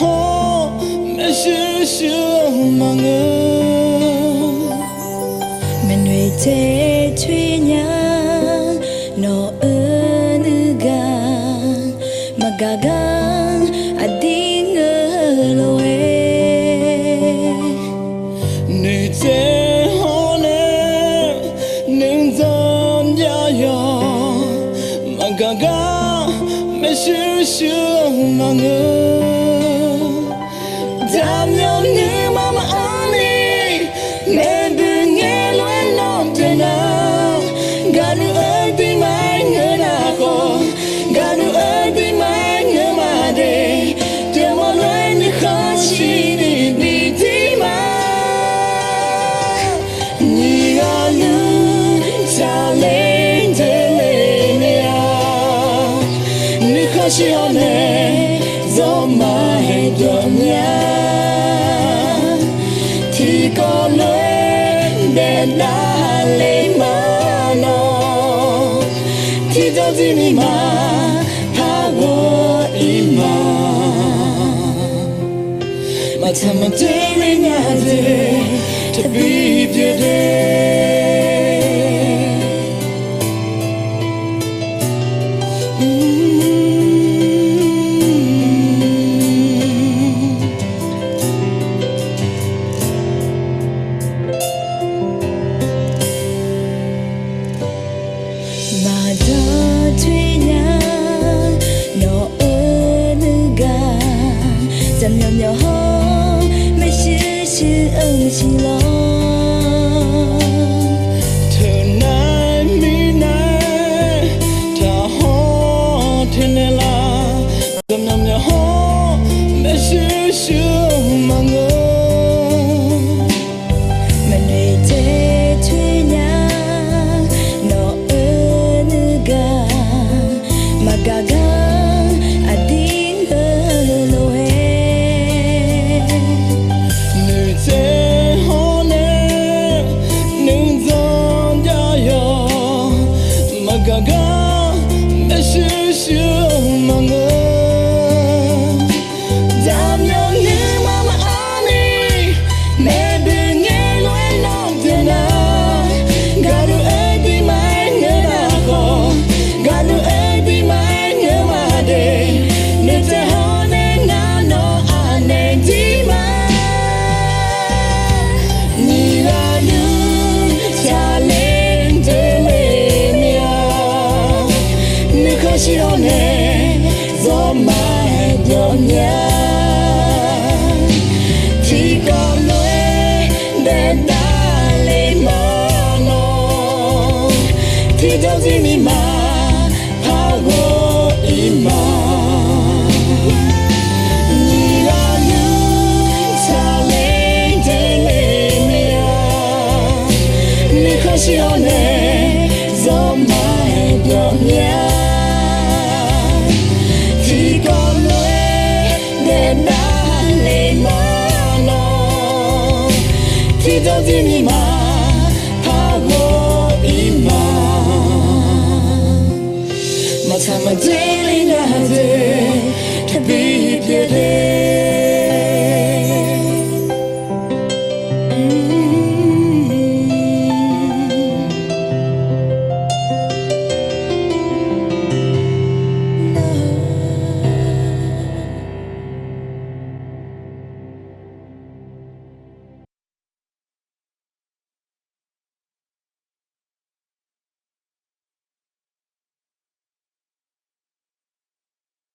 好，没事事忙啊。mình nuôi trẻ truy nhang nó ở nữ gang mà gà gang đi ngờ lối女在好呢，能怎样样？嘛嘎嘎，没事事忙啊。咱要你妈妈爱你，没不爱乱弄的呢。嘎鲁爱的买我那个，嘎鲁爱的买我嘛的，对我来你好心的你的嘛。你啊路咋累的累呀？你可是要呢，怎么还重要？thì có lối để đã lấy mà nó thì đâu gì mi mà tha vô im mà thầm mà tới lên nhà de to be your day mà gió thuê nhang nó ở nữ gang dần nhau nhau ho mấy chữ ông chỉ lo thời nay mi nay ta ho thế này là dần nhau nhau ho mấy chữ mà ngơ mình nuôi trẻ thuê nhang nó ở nữ gang mà gà gang đi ngờ lối nữ sẽ ho nè nữ dọn ya ya mà gà gà mấy chữ mà ngơ dám nhau như mama ani mẹ đừng nghe nói lòng tiền nào gà đu ơi đi mãi nhớ đã có gà đu ơi đi mãi nhớ mà để nên sẽ ho nên nào nó nên đi mà nhìn là những cha lên tới lên nhà nếu không chỉ đó nè gió mai đón nhà thì có lối để đã lấy mà nó thì đâu gì mi mà thao vô im mà nhìn là những cha lên tới lên nhà nếu không chỉ đó nè gió mai đón nhà thì có lối để đã lấy mà nó thì đâu gì mi mà thao vô im mà thầm mà